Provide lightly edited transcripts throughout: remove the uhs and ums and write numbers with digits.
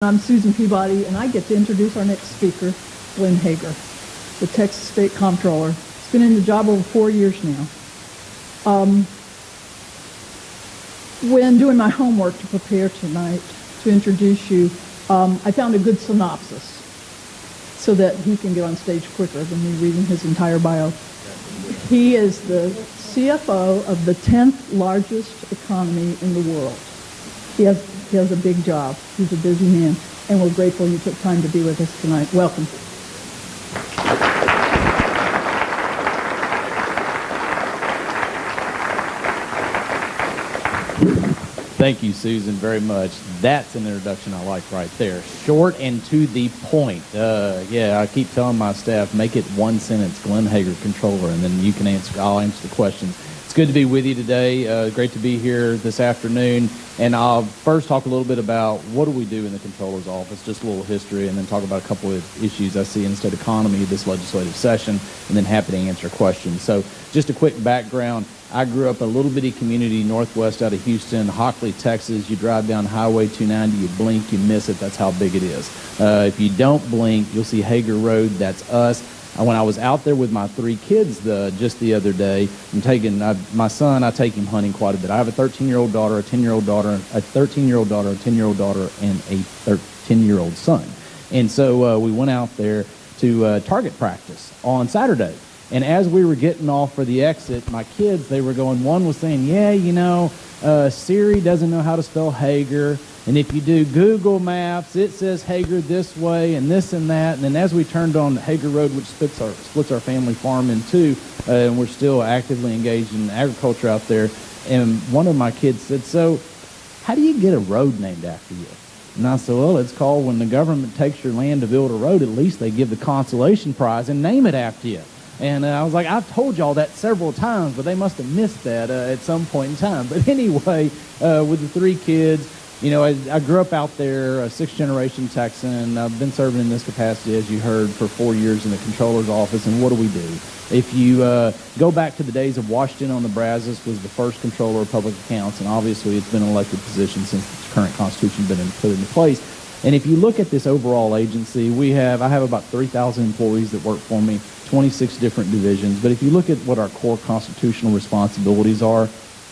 I'm Susan Peabody, and I get to introduce our next speaker, Glenn Hegar, the Texas State Comptroller. He's been in the job over 4 years now. When doing my homework to prepare tonight to introduce you, I found a good synopsis so that he can get on stage quicker than me reading his entire bio. He is the CFO of the 10th largest economy in the world. He has a big job. He's a busy man, and we're grateful you took time to be with us tonight. Welcome. Thank you, Susan, very much. That's an introduction I like right there. Short and to the point. Yeah, I keep telling my staff, make it one sentence, Glenn Hegar, Comptroller, and then I'll answer the questions. It's good to be with you today. Great to be here this afternoon. And I'll first talk a little bit about what do we do in the Comptroller's office, just a little history, and then talk about a couple of issues I see in the state economy this legislative session, and then happy to answer questions. So just a quick background. I grew up in a little bitty community northwest out of Houston, Hockley, Texas. You drive down Highway 290, you blink, you miss it. That's how big it is. If you don't blink, you'll see Hegar Road. That's us. When I was out there with my 3 kids just the other day, my son, I take him hunting quite a bit. I have a 13-year-old daughter, a 10-year-old daughter, a 13-year-old daughter, a 10-year-old daughter, and a 10-year-old son. And so we went out there to target practice on Saturday. And as we were getting off for the exit, my kids, they were going, one was saying, yeah, Siri doesn't know how to spell Hegar. And if you do Google Maps, it says Hegar this way and this and that. And then as we turned on Hegar Road, which splits our family farm in two, and we're still actively engaged in agriculture out there, and one of my kids said, so how do you get a road named after you? And I said, well, it's called when the government takes your land to build a road, at least they give the consolation prize and name it after you. And I was like, I've told y'all that several times, but they must have missed that at some point in time. But anyway, with the 3 kids, I grew up out there, a 6th-generation Texan. I've been serving in this capacity, as you heard, for 4 years in the Comptroller's office. And what do we do? If you go back to the days of Washington on the Brazos was the first Comptroller of Public Accounts, and obviously it's been an elected position since the current Constitution has been put into place. And if you look at this overall agency, I have about 3,000 employees that work for me, 26 different divisions. But if you look at what our core constitutional responsibilities are,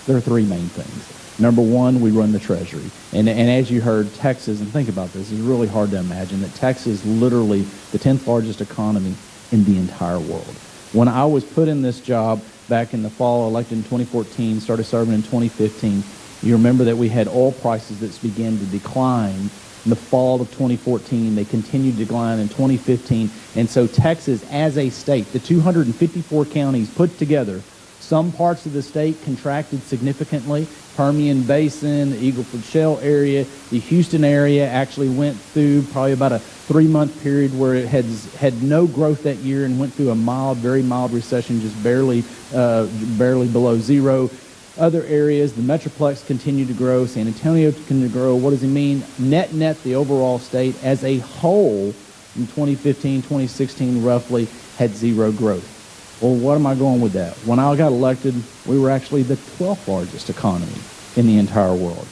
there are 3 main things. Number 1, we run the Treasury. And as you heard, Texas, and think about this, it's really hard to imagine that Texas is literally the 10th largest economy in the entire world. When I was put in this job back in the fall, elected in 2014, started serving in 2015, you remember that we had oil prices that began to decline in the fall of 2014. They continued to decline in 2015. And so Texas, as a state, the 254 counties put together, some parts of the state contracted significantly. Permian Basin, the Eagle Ford Shale area, the Houston area actually went through probably about a 3-month period where it had no growth that year and went through a very mild recession, just barely below zero. Other areas, the Metroplex continued to grow. San Antonio continued to grow. What does it mean? Net, the overall state as a whole in 2015, 2016 roughly had zero growth. Well, what am I going with that? When I got elected, we were actually the 12th largest economy in the entire world.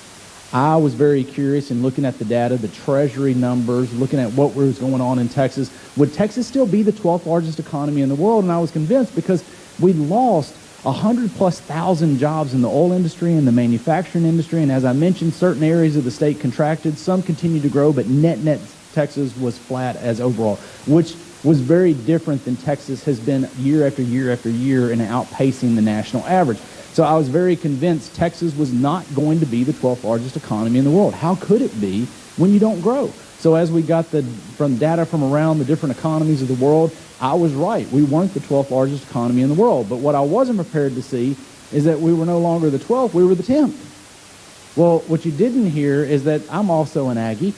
I was very curious in looking at the data, the Treasury numbers, looking at what was going on in Texas. Would Texas still be the 12th largest economy in the world? And I was convinced because we lost 100,000+ jobs in the oil industry and the manufacturing industry. And as I mentioned, certain areas of the state contracted. Some continued to grow, but net Texas was flat as overall, which was very different than Texas has been year after year after year in outpacing the national average. So I was very convinced Texas was not going to be the 12th largest economy in the world. How could it be when you don't grow? So as we got from data from around the different economies of the world, I was right. We weren't the 12th largest economy in the world. But what I wasn't prepared to see is that we were no longer the 12th, we were the 10th. Well, what you didn't hear is that I'm also an Aggie.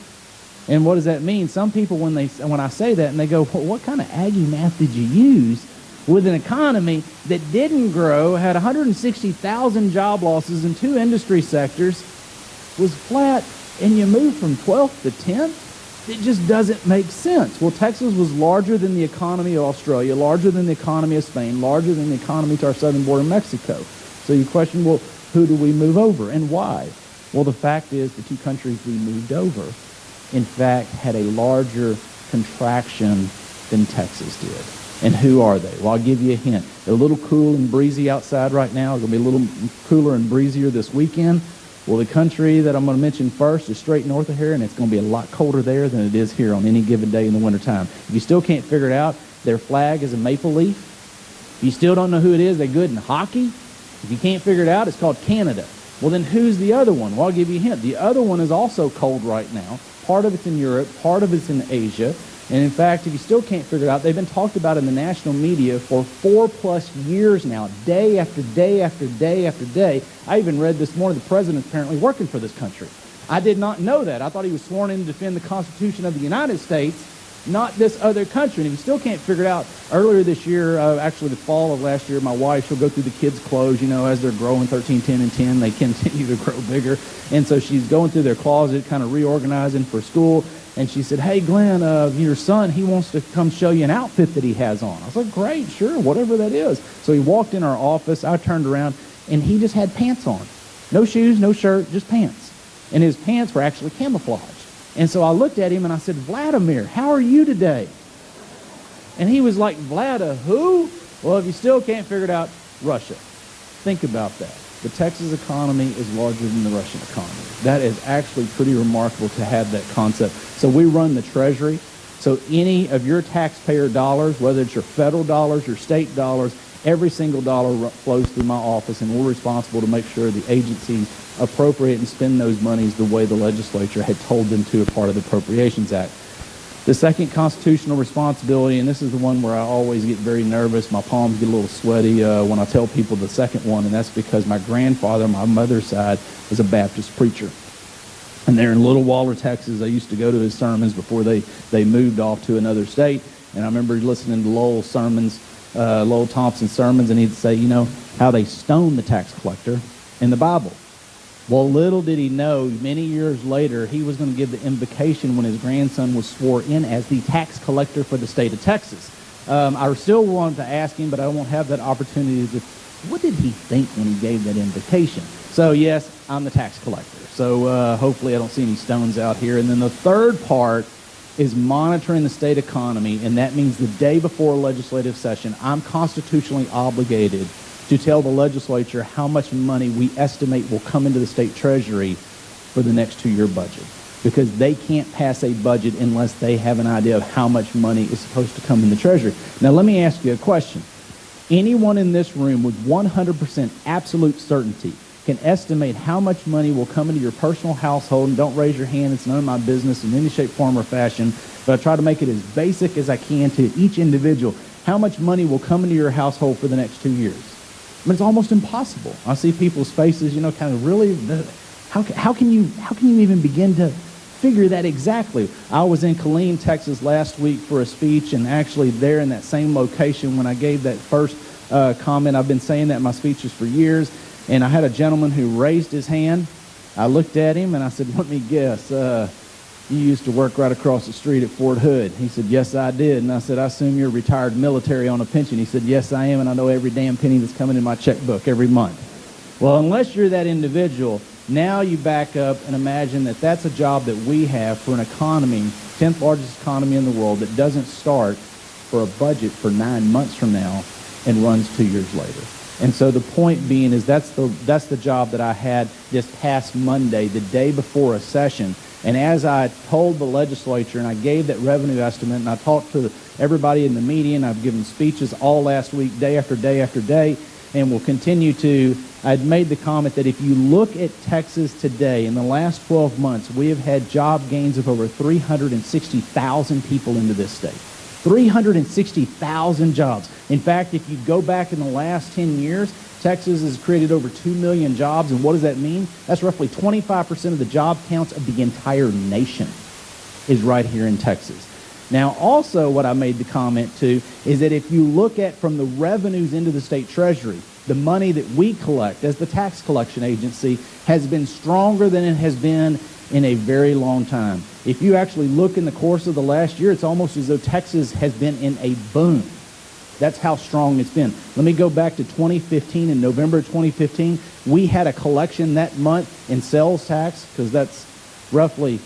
And what does that mean? Some people, when I say that, and they go, well, what kind of Aggie math did you use with an economy that didn't grow, had 160,000 job losses in 2 industry sectors, was flat, and you moved from 12th to 10th? It just doesn't make sense. Well, Texas was larger than the economy of Australia, larger than the economy of Spain, larger than the economy to our southern border of Mexico. So you question, well, who do we move over and why? Well, the fact is the 2 countries we moved over in fact, had a larger contraction than Texas did. And who are they? Well, I'll give you a hint. They're a little cool and breezy outside right now. It's going to be a little cooler and breezier this weekend. Well, the country that I'm going to mention first is straight north of here, and it's going to be a lot colder there than it is here on any given day in the wintertime. If you still can't figure it out, their flag is a maple leaf. If you still don't know who it is, they're good in hockey. If you can't figure it out, it's called Canada. Well, then who's the other one? Well, I'll give you a hint. The other one is also cold right now. Part of it's in Europe, part of it's in Asia. And in fact, if you still can't figure it out, they've been talked about in the national media for 4+ years now, day after day after day after day. I even read this morning the president's apparently working for this country. I did not know that. I thought he was sworn in to defend the Constitution of the United States, not this other country. And if you still can't figure it out, earlier this year, actually the fall of last year, my wife, she'll go through the kids' clothes, you know, as they're growing 13, 10, and 10, they continue to grow bigger. And so she's going through their closet, kind of reorganizing for school. And she said, hey, Glenn, your son, he wants to come show you an outfit that he has on. I was like, great, sure, whatever that is. So he walked in our office. I turned around, and he just had pants on. No shoes, no shirt, just pants. And his pants were actually camouflaged. And so I looked at him, and I said, Vladimir, how are you today? And he was like, Vlada, who? Well, if you still can't figure it out, Russia. Think about that. The Texas economy is larger than the Russian economy. That is actually pretty remarkable to have that concept. So we run the Treasury. So any of your taxpayer dollars, whether it's your federal dollars, your state dollars, every single dollar flows through my office, and we're responsible to make sure the agencies appropriate and spend those monies the way the legislature had told them to, a part of the Appropriations Act. The second constitutional responsibility, and this is the one where I always get very nervous, my palms get a little sweaty when I tell people the second one, and that's because my grandfather, my mother's side, was a Baptist preacher. And there in Little Waller, Texas, I used to go to his sermons before they moved off to another state. And I remember listening to Lowell Thompson's sermons, and he'd say, you know, how they stoned the tax collector in the Bible. Well, little did he know, many years later, he was going to give the invocation when his grandson was sworn in as the tax collector for the state of Texas. I still wanted to ask him, but I won't have that opportunity. What did he think when he gave that invocation? So, yes, I'm the tax collector. So hopefully I don't see any stones out here. And then the third part is monitoring the state economy, and that means the day before a legislative session, I'm constitutionally obligated to tell the legislature how much money we estimate will come into the state treasury for the next 2-year budget, because they can't pass a budget unless they have an idea of how much money is supposed to come in the treasury. Now, let me ask you a question. Anyone in this room with 100% absolute certainty can estimate how much money will come into your personal household, and don't raise your hand, it's none of my business in any shape, form, or fashion, but I try to make it as basic as I can to each individual, how much money will come into your household for the next 2 years. I mean, it's almost impossible. I see people's faces, you know, kind of really, how can you even begin to figure that exactly? I was in Killeen, Texas last week for a speech, and actually there in that same location when I gave that first comment, I've been saying that in my speeches for years, and I had a gentleman who raised his hand. I looked at him and I said, let me guess, you used to work right across the street at Fort Hood. He said, yes, I did. And I said, I assume you're retired military on a pension. He said, yes, I am, and I know every damn penny that's coming in my checkbook every month. Well, unless you're that individual, now you back up and imagine that that's a job that we have for an economy, 10th largest economy in the world, that doesn't start for a budget for 9 months from now and runs 2 years later. And so the point being is that's the job that I had this past Monday, the day before a session. And as I told the legislature and I gave that revenue estimate and I talked to everybody in the media and I've given speeches all last week, day after day after day, and will continue to, I'd made the comment that if you look at Texas today, in the last 12 months, we have had job gains of over 360,000 people into this state. 360,000 jobs. In fact, if you go back in the last 10 years, Texas has created over 2 million jobs, and what does that mean? That's roughly 25% of the job counts of the entire nation is right here in Texas. Now, also what I made the comment to is that if you look at from the revenues into the state treasury, the money that we collect as the tax collection agency has been stronger than it has been in a very long time. If you actually look in the course of the last year, it's almost as though Texas has been in a boom. That's how strong it's been. Let me go back to 2015. In November of 2015, we had a collection that month in sales tax, because that's roughly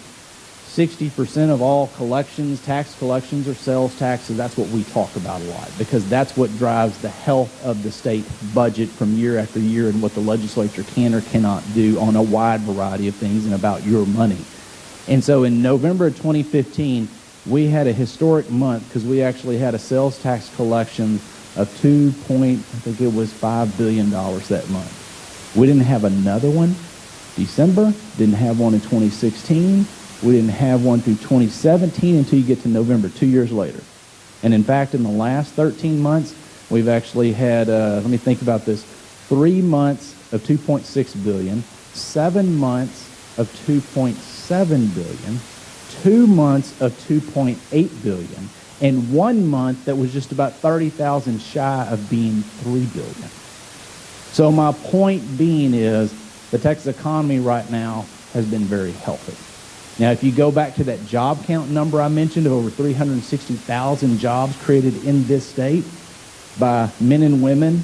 60% of all collections, tax collections, or sales taxes. That's what we talk about a lot, because that's what drives the health of the state budget from year after year, and what the legislature can or cannot do on a wide variety of things and about your money. And so in November of 2015, we had a historic month because we actually had a sales tax collection of $5 billion that month. We didn't have another one December, didn't have one in 2016. We didn't have one through 2017 until you get to November, 2 years later. And in fact, in the last 13 months, we've actually had, let me think about this, 3 months of $2.6 billion, 7 months of $2.7 billion, 2 months of $2.8 billion, and 1 month that was just about 30,000 shy of being $3 billion. So my point being is the Texas economy right now has been very healthy. Now, if you go back to that job count number I mentioned of over 360,000 jobs created in this state by men and women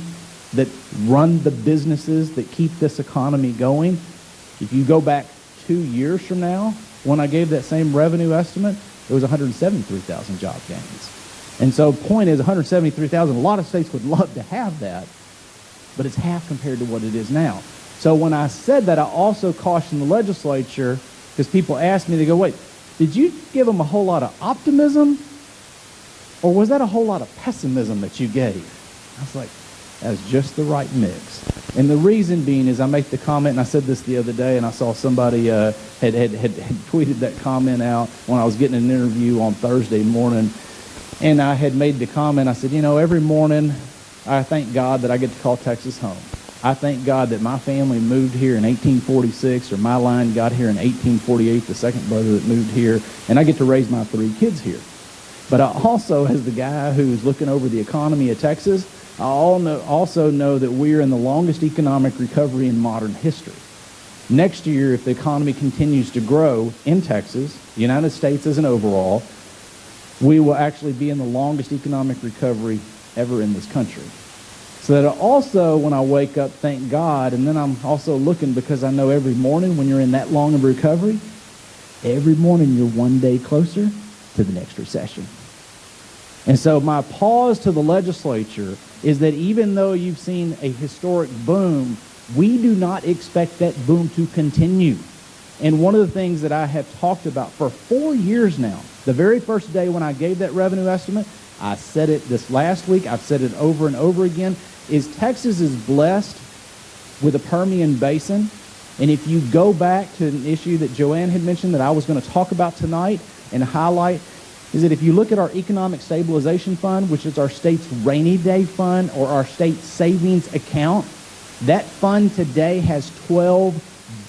that run the businesses that keep this economy going, if you go back 2 years from now, when I gave that same revenue estimate, it was 173,000 job gains. And so point is 173,000, a lot of states would love to have that, but it's half compared to what it is now. So when I said that, I also cautioned the legislature, because people ask me, they go, wait, did you give them a whole lot of optimism? Or was that a whole lot of pessimism that you gave? I was like, that's just the right mix. And the reason being is I make the comment, and I said this the other day, and I saw somebody had tweeted that comment out when I was getting an interview on Thursday morning. And I had made the comment, I said, you know, every morning I thank God that I get to call Texas home. I thank God that my family moved here in 1846, or my line got here in 1848, the second brother that moved here, and I get to raise my 3 kids here. But I also, as the guy who's looking over the economy of Texas, I also know that we're in the longest economic recovery in modern history. Next year, if the economy continues to grow in Texas, the United States as an overall, we will actually be in the longest economic recovery ever in this country. So that also, when I wake up, thank God, and then I'm also looking, because I know every morning when you're in that long of recovery, every morning you're one day closer to the next recession. And so my pause to the legislature is that even though you've seen a historic boom, we do not expect that boom to continue. And one of the things that I have talked about for 4 years now, the very first day when I gave that revenue estimate, I said it this last week, I've said it over and over again, is Texas is blessed with a Permian Basin. And if you go back to an issue that Joanne had mentioned that I was going to talk about tonight and highlight, is that if you look at our Economic Stabilization Fund, which is our state's rainy day fund or our state savings account, that fund today has $12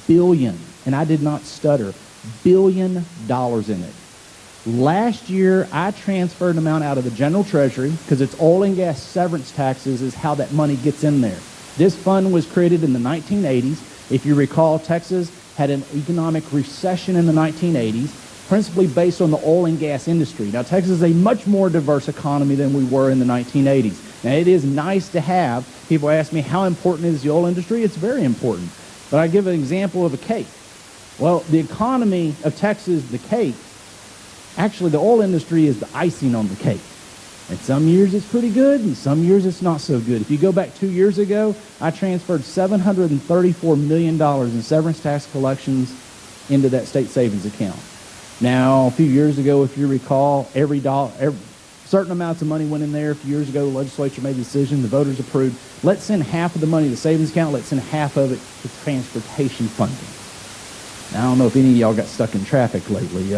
billion, and I did not stutter, $1 billion in it. Last year, I transferred an amount out of the general treasury, because it's oil and gas severance taxes is how that money gets in there. This fund was created in the 1980s. If you recall, Texas had an economic recession in the 1980s, principally based on the oil and gas industry. Now, Texas is a much more diverse economy than we were in the 1980s. Now, it is nice to have. People ask me, how important is the oil industry? It's very important. But I give an example of a cake. Well, the economy of Texas, the cake, actually, the oil industry is the icing on the cake. And some years it's pretty good, and some years it's not so good. If you go back 2 years ago, I transferred $734 million in severance tax collections into that state savings account. Now, a few years ago, if you recall, certain amounts of money went in there. A few years ago, the legislature made a decision, the voters approved. Let's send half of the money to the savings account. Let's send half of it to transportation funding. Now, I don't know if any of y'all got stuck in traffic lately.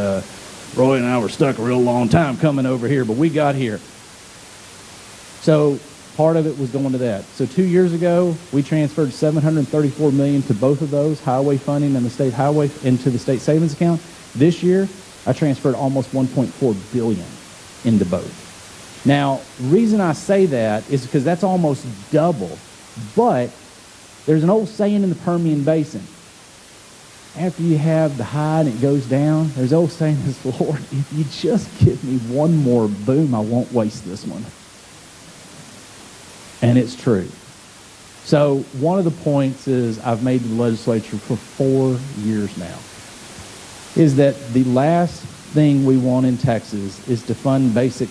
Roy and I were stuck a real long time coming over here, but we got here. So part of it was going to that. So 2 years ago, we transferred $734 million to both of those, highway funding and the state highway, into the state savings account. This year, I transferred almost $1.4 billion into both. Now, the reason I say that is because that's almost double. But there's an old saying in the Permian Basin. After you have the high and it goes down, there's an old saying is, Lord, if you just give me one more boom, I won't waste this one. And it's true. So one of the points is I've made to the legislature for 4 years now. is that the last thing we want in Texas is to fund basic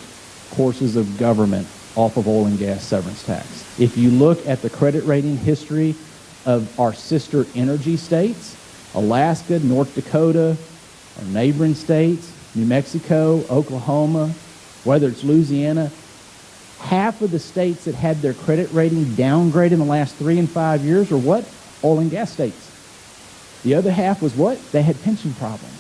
courses of government off of oil and gas severance tax. If you look at the credit rating history of our sister energy states, Alaska, North Dakota, our neighboring states, New Mexico, Oklahoma, whether it's Louisiana, half of the states that had their credit rating downgraded in the last 3 and 5 years were what? Oil and gas states. The other half was what? They had pension problems.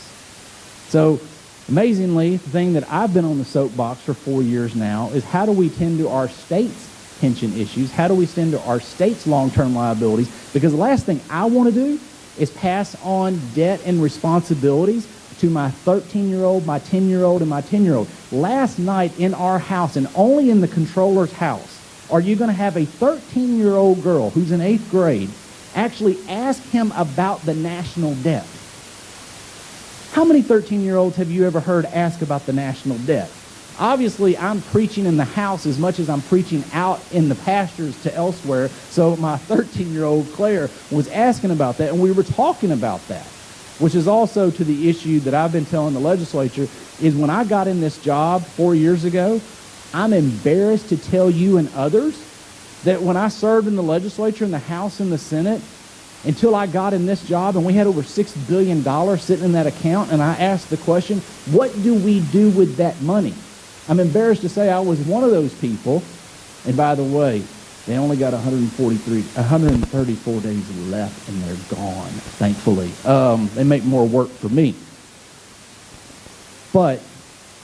So amazingly, the thing that I've been on the soapbox for 4 years now is how do we tend to our state's pension issues? How do we tend to our state's long-term liabilities? Because the last thing I want to do is pass on debt and responsibilities to my 13-year-old, my 10-year-old, and my 10-year-old. Last night in our house, and only in the Comptroller's house, are you going to have a 13-year-old girl who's in 8th grade actually ask him about the national debt? How many 13-year-olds have you ever heard ask about the national debt? Obviously, I'm preaching in the house as much as I'm preaching out in the pastures to elsewhere, so my 13-year-old Claire was asking about that, and we were talking about that, which is also to the issue that I've been telling the legislature, is when I got in this job 4 years ago, I'm embarrassed to tell you and others that when I served in the legislature, in the House and the Senate, until I got in this job and we had over $6 billion sitting in that account, and I asked the question, what do we do with that money? I'm embarrassed to say I was one of those people, and by the way, they only got 134 days left, and they're gone, thankfully. They make more work for me. But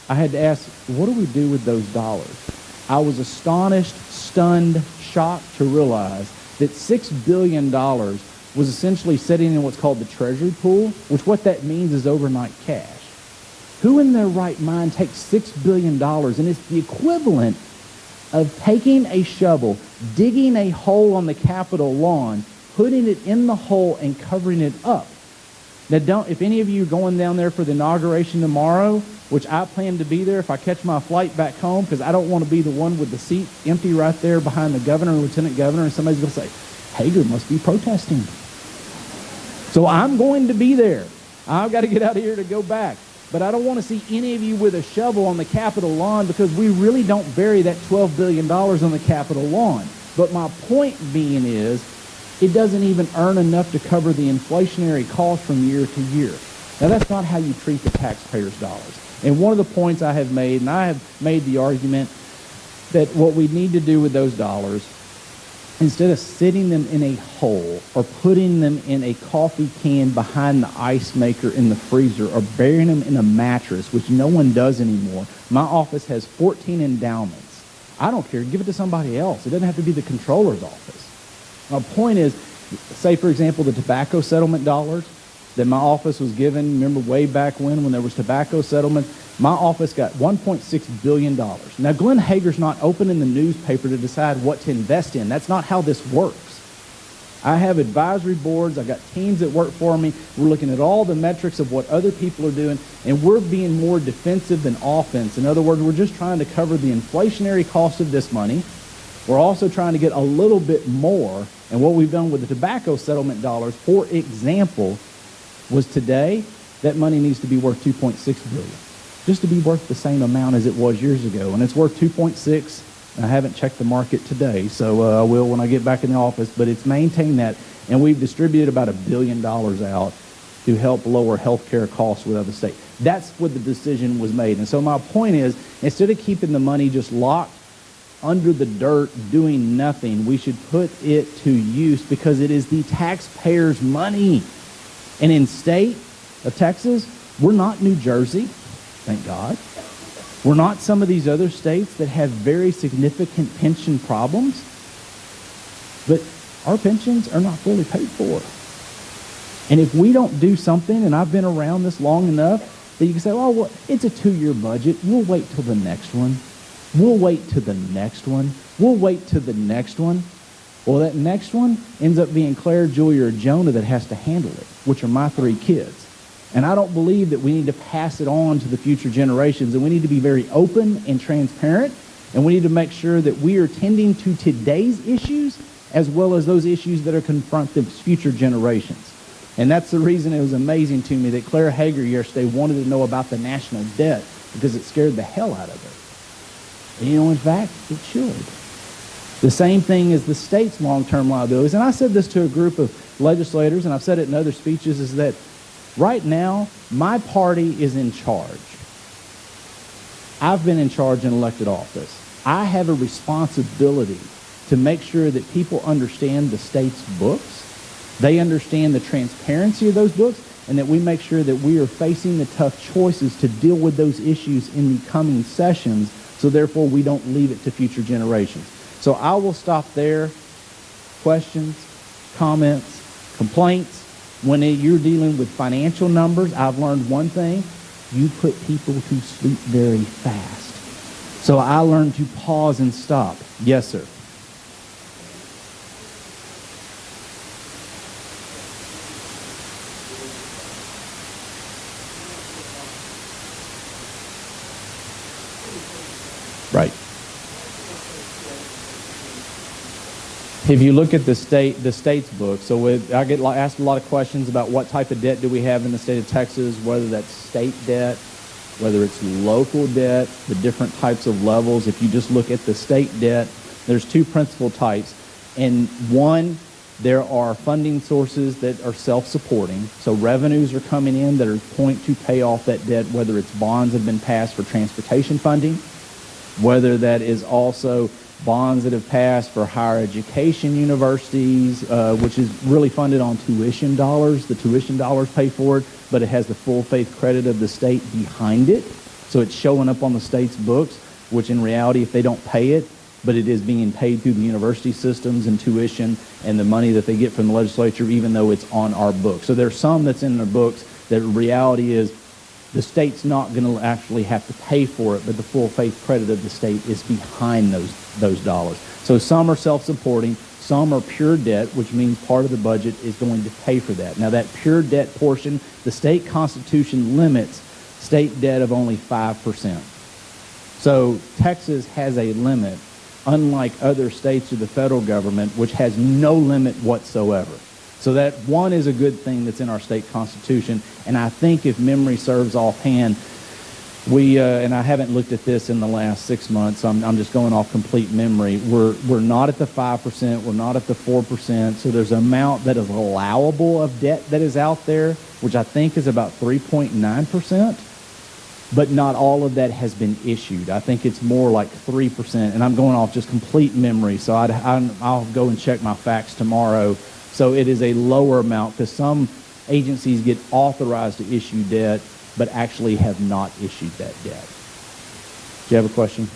I had to ask, what do we do with those dollars? I was astonished, stunned, shocked to realize that $6 billion was essentially sitting in what's called the Treasury pool, which what that means is overnight cash. Who in their right mind takes $6 billion, and it's the equivalent of taking a shovel, digging a hole on the Capitol lawn, putting it in the hole, and covering it up. Now, if any of you are going down there for the inauguration tomorrow, which I plan to be there if I catch my flight back home, because I don't want to be the one with the seat empty right there behind the governor and lieutenant governor, and somebody's going to say, Hegar must be protesting. So I'm going to be there. I've got to get out of here to go back. But I don't want to see any of you with a shovel on the Capitol lawn, because we really don't bury that $12 billion on the Capitol lawn. But my point being is, it doesn't even earn enough to cover the inflationary cost from year to year. Now, that's not how you treat the taxpayers' dollars. And one of the points I have made, and I have made the argument that what we need to do with those dollars, instead of sitting them in a hole or putting them in a coffee can behind the ice maker in the freezer or burying them in a mattress, which no one does anymore. My office has 14 endowments. I don't care. Give it to somebody else. It doesn't have to be the Comptroller's office. My point is, say, for example, the tobacco settlement dollars that my office was given, remember way back when there was tobacco settlements, my office got $1.6 billion. Now, Glenn Hegar's not opening the newspaper to decide what to invest in. That's not how this works. I have advisory boards. I've got teams that work for me. We're looking at all the metrics of what other people are doing, and we're being more defensive than offense. In other words, we're just trying to cover the inflationary cost of this money. We're also trying to get a little bit more, and what we've done with the tobacco settlement dollars, for example, was today, that money needs to be worth $2.6 billion. Just to be worth the same amount as it was years ago. And it's worth 2.6. I haven't checked the market today, so I will when I get back in the office. But it's maintained that, and we've distributed about $1 billion out to help lower health care costs with other states. That's what the decision was made. And so my point is, instead of keeping the money just locked under the dirt doing nothing, we should put it to use, because it is the taxpayers' money. And in state of Texas, we're not New Jersey. Thank God. We're not some of these other states that have very significant pension problems, but our pensions are not fully paid for. And if we don't do something, and I've been around this long enough, that you can say, oh, well, it's a 2-year budget. We'll wait till the next one. We'll wait till the next one. We'll wait till the next one. Well, that next one ends up being Claire, Julia, or Jonah that has to handle it, which are my 3 kids. And I don't believe that we need to pass it on to the future generations. And we need to be very open and transparent. And we need to make sure that we are tending to today's issues as well as those issues that are confront the future generations. And that's the reason it was amazing to me that Claire Hegar yesterday wanted to know about the national debt because it scared the hell out of her. And you know, in fact, it should. The same thing as the state's long-term liabilities. And I said this to a group of legislators, and I've said it in other speeches, is that right now, my party is in charge. I've been in charge in elected office. I have a responsibility to make sure that people understand the state's books, they understand the transparency of those books, and that we make sure that we are facing the tough choices to deal with those issues in the coming sessions, so therefore we don't leave it to future generations. So I will stop there. Questions, comments, complaints. When you're dealing with financial numbers, I've learned one thing: you put people to sleep very fast. So I learned to pause and stop. Yes, sir. Right. If you look at the state's book, so I get asked a lot of questions about what type of debt do we have in the state of Texas, whether that's state debt, whether it's local debt, the different types of levels. If you just look at the state debt, there's two principal types. And one, there are funding sources that are self-supporting. So revenues are coming in that are point to pay off that debt, whether it's bonds have been passed for transportation funding, whether that is also bonds that have passed for higher education universities, which is really funded on tuition dollars. The tuition dollars pay for it, but it has the full faith credit of the state behind it. So it's showing up on the state's books, which in reality, if they don't pay it, but it is being paid through the university systems and tuition and the money that they get from the legislature, even though it's on our books. So there's some that's in their books that reality is the state's not going to actually have to pay for it, but the full faith credit of the state is behind those dollars. So some are self-supporting, some are pure debt, which means part of the budget is going to pay for that. Now that pure debt portion, the state constitution limits state debt of only 5%. So Texas has a limit, unlike other states or the federal government, which has no limit whatsoever. So that one is a good thing that's in our state constitution. And I think if memory serves offhand, we, and I haven't looked at this in the last 6 months, so I'm just going off complete memory. We're not at the 5%, we're not at the 4%. So there's an amount that is allowable of debt that is out there, which I think is about 3.9%. But not all of that has been issued. I think it's more like 3%. And I'm going off just complete memory, so I'll go and check my facts tomorrow. So it is a lower amount because some agencies get authorized to issue debt but actually have not issued that debt. Do you have a question?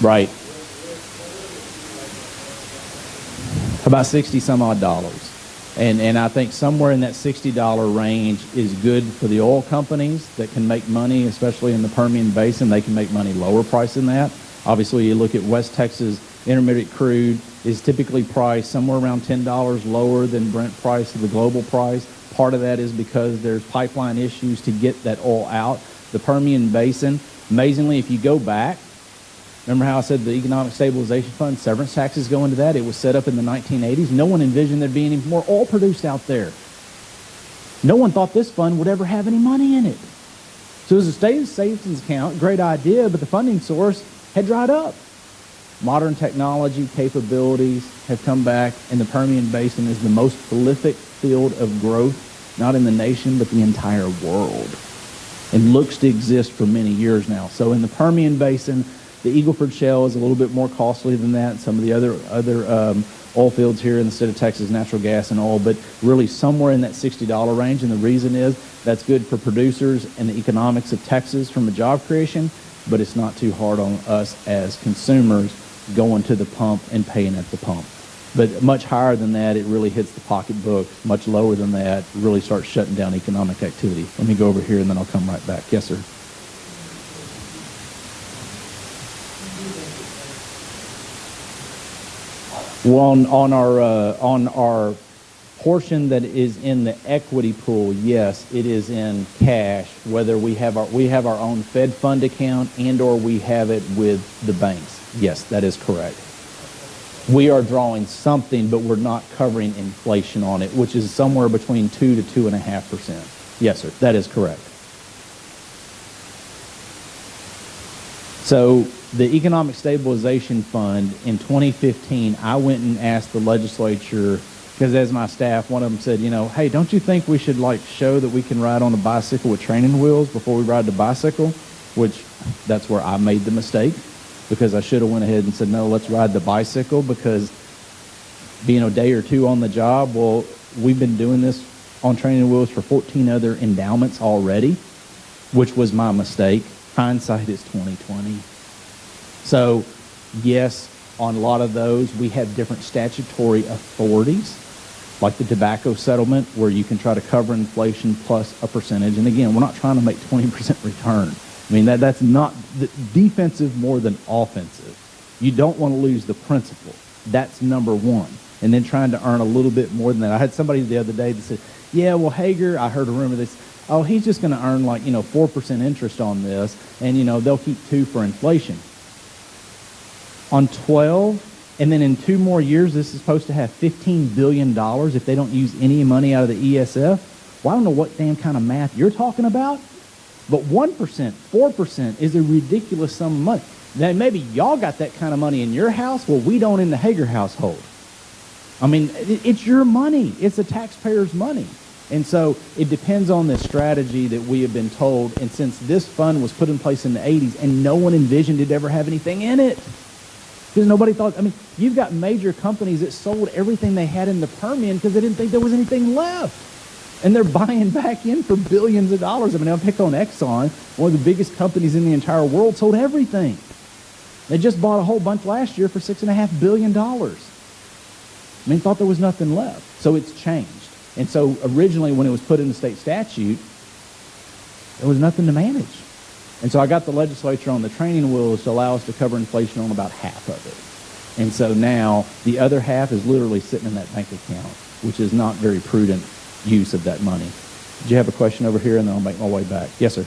Right. About 60 some odd dollars. And I think somewhere in that $60 range is good for the oil companies that can make money, especially in the Permian Basin. They can make money lower price than that. Obviously, you look at West Texas intermediate crude is typically priced somewhere around $10 lower than Brent price of the global price. Part of that is because there's pipeline issues to get that oil out. The Permian Basin, amazingly, if you go back, remember how I said the Economic Stabilization Fund, severance taxes go into that? It was set up in the 1980s. No one envisioned there'd be any more oil produced out there. No one thought this fund would ever have any money in it. So it was a state savings account, great idea, but the funding source had dried up. Modern technology capabilities have come back, and the Permian Basin is the most prolific field of growth, not in the nation, but the entire world, and looks to exist for many years now. So in the Permian Basin, the Eagle Ford Shale is a little bit more costly than that. Some of the other oil fields here in the state of Texas, natural gas and oil, but really somewhere in that $60 range. And the reason is that's good for producers and the economics of Texas from a job creation, but it's not too hard on us as consumers going to the pump and paying at the pump. But much higher than that, it really hits the pocketbook. Much lower than that, it really starts shutting down economic activity. Let me go over here and then I'll come right back. Yes, sir. Well, on our portion that is in the equity pool, yes, it is in cash, whether we have our own Fed fund account and or we have it with the banks. Yes, that is correct. We are drawing something, but we're not covering inflation on it, which is somewhere between 2 to 2.5%. Yes, sir, that is correct. So the Economic Stabilization Fund in 2015, I went and asked the legislature, because as my staff, one of them said, hey, don't you think we should like show that we can ride on a bicycle with training wheels before we ride the bicycle? Which that's where I made the mistake, because I should have went ahead and said, no, let's ride the bicycle, because being a day or two on the job, well, we've been doing this on training wheels for 14 other endowments already, which was my mistake. Hindsight is 2020. So yes, on a lot of those, we have different statutory authorities, like the tobacco settlement, where you can try to cover inflation plus a percentage. And again, we're not trying to make 20% return. I mean, that's not defensive more than offensive. You don't want to lose the principal. That's number one. And then trying to earn a little bit more than that. I had somebody the other day that said, yeah, well, Hegar, I heard a rumor that, oh, he's just going to earn like, 4% interest on this, and, they'll keep 2 for inflation. On 12, and then in 2 more years, this is supposed to have $15 billion if they don't use any money out of the ESF. Well, I don't know what damn kind of math you're talking about, but 1%, 4% is a ridiculous sum of money. Now, maybe y'all got that kind of money in your house. Well, we don't in the Hegar household. I mean, it's your money. It's the taxpayers' money. And so it depends on the strategy that we have been told. And since this fund was put in place in the 80s and no one envisioned it ever have anything in it, because nobody thought, I mean, you've got major companies that sold everything they had in the Permian because they didn't think there was anything left. And they're buying back in for billions of dollars. I mean, I'll pick on Exxon, one of the biggest companies in the entire world, sold everything. They just bought a whole bunch last year for $6.5 billion. I mean, thought there was nothing left. So it's changed. And so originally when it was put in the state statute, there was nothing to manage. And so I got the legislature on the training wheels to allow us to cover inflation on about half of it. And so now the other half is literally sitting in that bank account, which is not very prudent use of that money. Did you have a question over here? And then I'll make my way back. Yes, sir.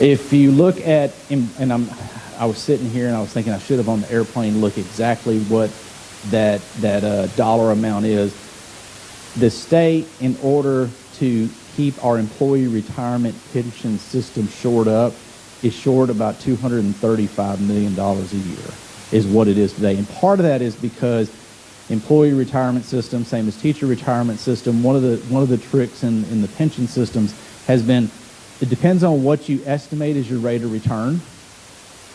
If you look at, and I was sitting here and I was thinking I should have on the airplane look exactly what that dollar amount is. The state, in order to keep our employee retirement pension system shored up, is short about $235 million a year, is what it is today. And part of that is because employee retirement system, same as teacher retirement system, one of the tricks in the pension systems has been, it depends on what you estimate as your rate of return.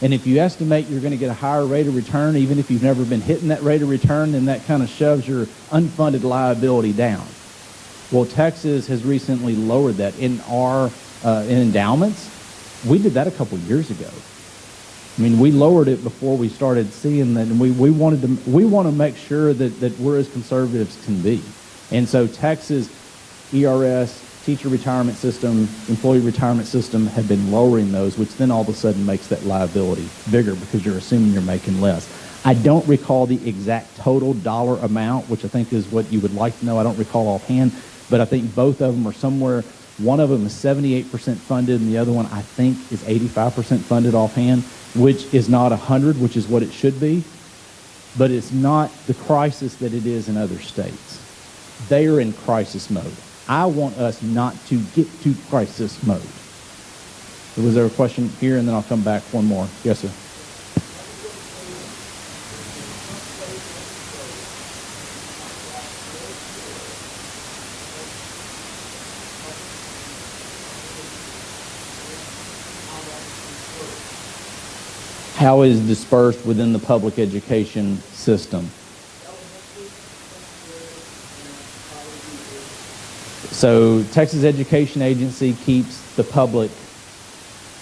And if you estimate you're going to get a higher rate of return, even if you've never been hitting that rate of return, then that kind of shoves your unfunded liability down. Well, Texas has recently lowered that. In our in endowments, we did that a couple years ago. I mean, we lowered it before we started seeing that, and we want to make sure that we're as conservative as can be. And so Texas, ERS, teacher retirement system, employee retirement system have been lowering those, which then all of a sudden makes that liability bigger because you're assuming you're making less. I don't recall the exact total dollar amount, which I think is what you would like to know. I don't recall offhand, but I think both of them are somewhere. One of them is 78% funded, and the other one I think is 85% funded offhand, which is not 100, which is what it should be, but it's not the crisis that it is in other states. They are in crisis mode. I want us not to get to crisis mode. Was there a question here? And then I'll come back one more. Yes, sir. How is dispersed within the public education system? So Texas Education Agency keeps the public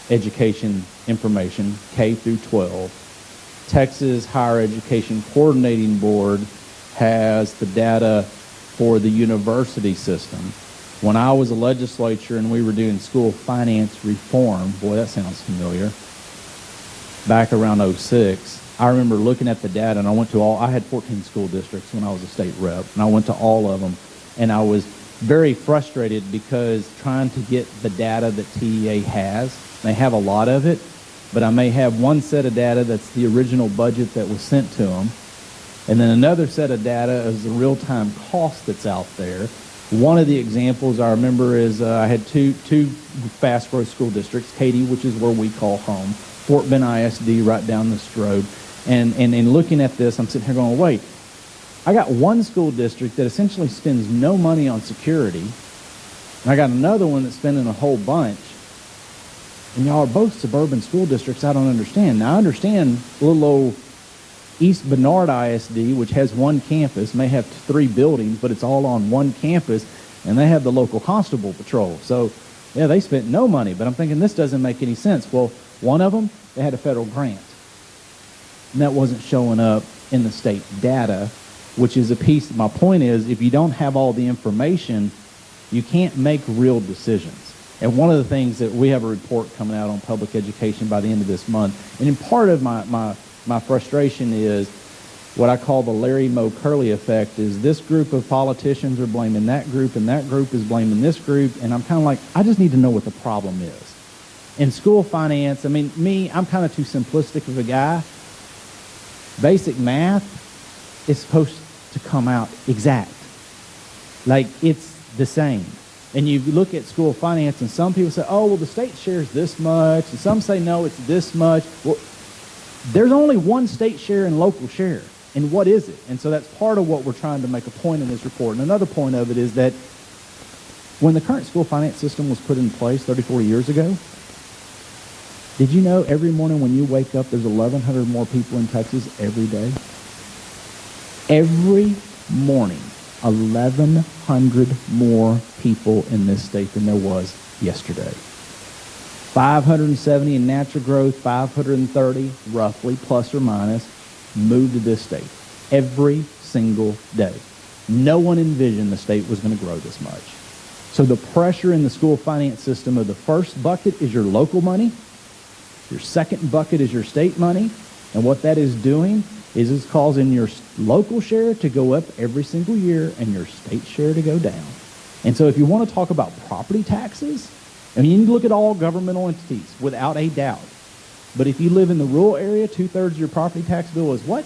education information, K through 12. Texas Higher Education Coordinating Board has the data for the university system. When I was a legislature and we were doing school finance reform, boy, that sounds familiar, back around '06, I remember looking at the data, and I had 14 school districts when I was a state rep, and I went to all of them, and I was very frustrated because trying to get the data that TEA has, they have a lot of it, but I may have one set of data that's the original budget that was sent to them, and then another set of data is the real-time cost that's out there. One of the examples I remember is I had two fast-growth school districts, Katy, which is where we call home, Fort Bend ISD right down this road. And looking at this, I'm sitting here going, wait, I got one school district that essentially spends no money on security, and I got another one that's spending a whole bunch, and y'all are both suburban school districts I don't understand. Now, I understand little old East Bernard ISD, which has one campus, may have 3 buildings, but it's all on one campus, and they have the local constable patrol. So, yeah, they spent no money, but I'm thinking this doesn't make any sense. Well, one of them, they had a federal grant, and that wasn't showing up in the state data, which is a piece. My point is, if you don't have all the information, you can't make real decisions. And one of the things that we have a report coming out on public education by the end of this month, and in part of my frustration is what I call the Larry Moe Curley effect, is this group of politicians are blaming that group, and that group is blaming this group, and I'm kind of like, I just need to know what the problem is. In school finance, I mean, I'm kind of too simplistic of a guy. Basic math is supposed to come out exact. Like, it's the same. And you look at school finance, and some people say, oh, well, the state shares this much, and some say, no, it's this much. Well, there's only one state share and local share, and what is it? And so that's part of what we're trying to make a point in this report. And another point of it is that when the current school finance system was put in place 30, 40 years ago, did you know every morning when you wake up, there's 1,100 more people in Texas every day? Every morning, 1,100 more people in this state than there was yesterday. 570 in natural growth, 530 roughly, plus or minus, moved to this state every single day. No one envisioned the state was going to grow this much. So the pressure in the school finance system of the first bucket is your local money, your second bucket is your state money, and what that is doing is it's causing your local share to go up every single year and your state share to go down. And so if you want to talk about property taxes, I mean, you can look at all governmental entities without a doubt. But if you live in the rural area, 2/3 of your property tax bill is what?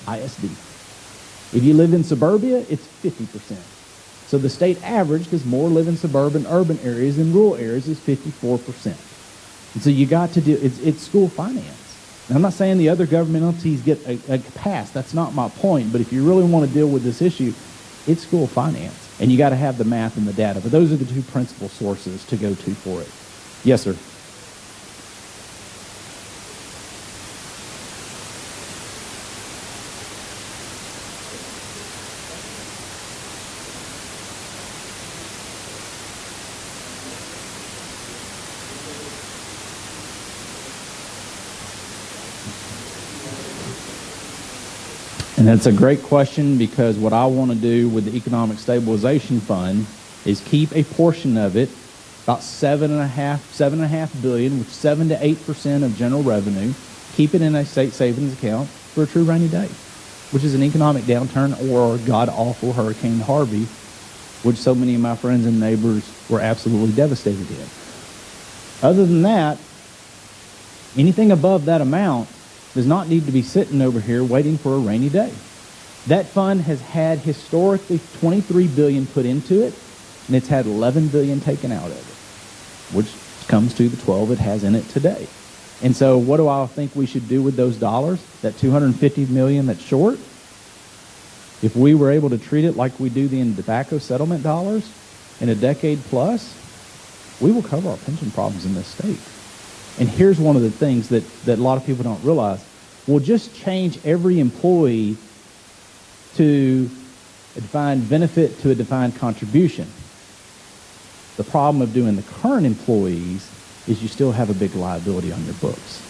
ISD. If you live in suburbia, it's 50%. So the state average, because more live in suburban, urban areas than rural areas, is 54%. And so you got to do, it's school finance. Now, I'm not saying the other government entities get a pass. That's not my point. But if you really want to deal with this issue, it's school finance. And you got to have the math and the data. But those are the two principal sources to go to for it. Yes, sir. And that's a great question, because what I want to do with the Economic Stabilization Fund is keep a portion of it, about $7.5 billion, which is 7 to 8% of general revenue, keep it in a state savings account for a true rainy day, which is an economic downturn or god-awful Hurricane Harvey, which so many of my friends and neighbors were absolutely devastated in. Other than that, anything above that amount does not need to be sitting over here waiting for a rainy day. That fund has had historically $23 billion put into it, and it's had $11 billion taken out of it, which comes to the 12 it has in it today. And so what do I think we should do with those dollars, that $250 million that's short? If we were able to treat it like we do the tobacco settlement dollars in a decade plus, we will cover our pension problems in this state. And here's one of the things that a lot of people don't realize. We'll just change every employee to a defined benefit to a defined contribution. The problem of doing the current employees is you still have a big liability on your books.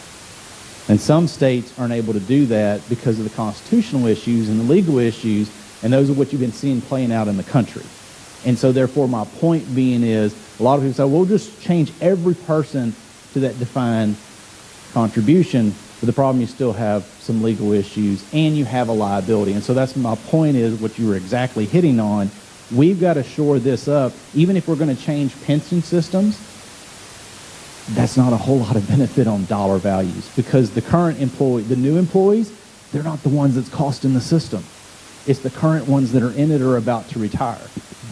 And some states aren't able to do that because of the constitutional issues and the legal issues, and those are what you've been seeing playing out in the country. And so therefore my point being is, a lot of people say, we'll just change every person to that defined contribution. But the problem, you still have some legal issues and you have a liability. And so that's my point, is what you were exactly hitting on. We've got to shore this up. Even if we're going to change pension systems, that's not a whole lot of benefit on dollar values, because the current employee, the new employees, they're not the ones that's costing the system. It's the current ones that are in it or about to retire.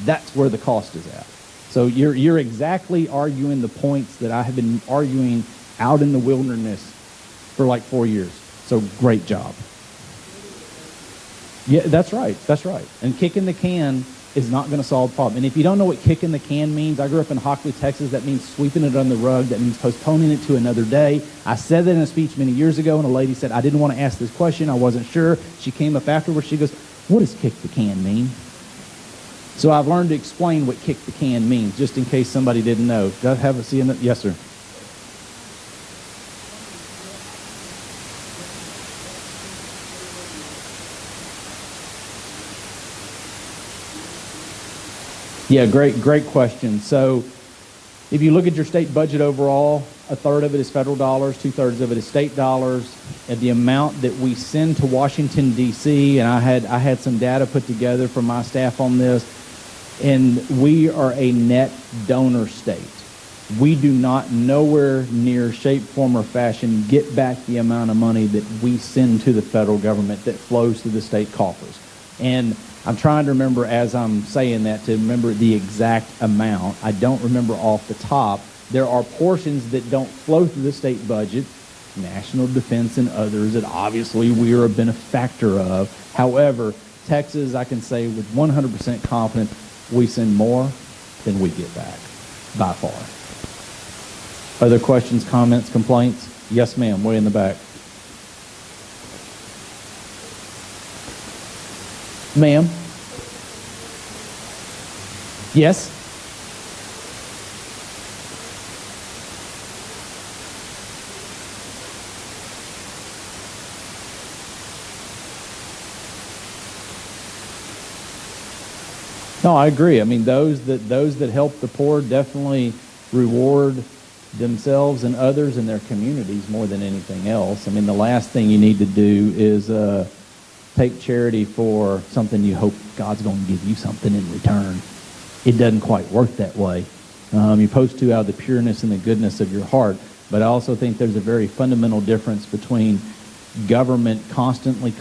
That's where the cost is at. So you're exactly arguing the points that I have been arguing out in the wilderness for like 4 years. So great job. Yeah, that's right. That's right. And kicking the can is not going to solve the problem. And if you don't know what kicking the can means, I grew up in Hockley, Texas. That means sweeping it under the rug. That means postponing it to another day. I said that in a speech many years ago, and a lady said, I didn't want to ask this question. I wasn't sure. She came up afterwards. She goes, what does kick the can mean? So I've learned to explain what kick the can means, just in case somebody didn't know. Does I have a see in it? Yes, sir. Yeah, great question. So if you look at your state budget overall, a third of it is federal dollars, 2/3 of it is state dollars. And the amount that we send to Washington, D.C., and I had some data put together from my staff on this, and we are a net donor state. We do not nowhere near shape, form, or fashion get back the amount of money that we send to the federal government that flows through the state coffers. And I'm trying to remember, as I'm saying that, to remember the exact amount. I don't remember off the top. There are portions that don't flow through the state budget, national defense and others, that obviously we are a benefactor of. However, Texas, I can say with 100% confidence, we send more than we get back, by far. Other questions, comments, complaints? Yes, ma'am, way in the back. Ma'am? Yes? No, I agree. I mean, those that help the poor definitely reward themselves and others in their communities more than anything else. I mean, the last thing you need to do is take charity for something you hope God's going to give you something in return. It doesn't quite work that way. You're supposed to out of the pureness and the goodness of your heart. But I also think there's a very fundamental difference between government constantly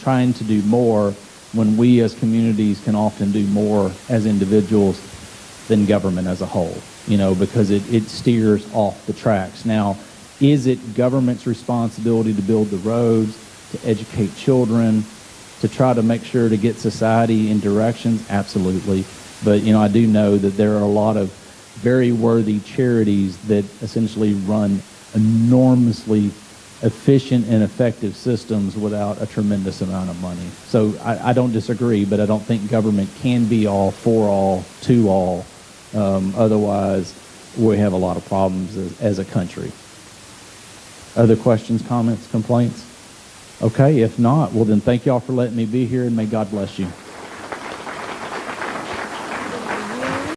trying to do more, when we as communities can often do more as individuals than government as a whole, because it steers off the tracks. Now, is it government's responsibility to build the roads, to educate children, to try to make sure to get society in directions? Absolutely. But, I do know that there are a lot of very worthy charities that essentially run enormously efficient and effective systems without a tremendous amount of money. So I don't disagree, but I don't think government can be all, for all, to all. Otherwise, we have a lot of problems as a country. Other questions, comments, complaints? Okay, if not, well then thank y'all for letting me be here, and may God bless you.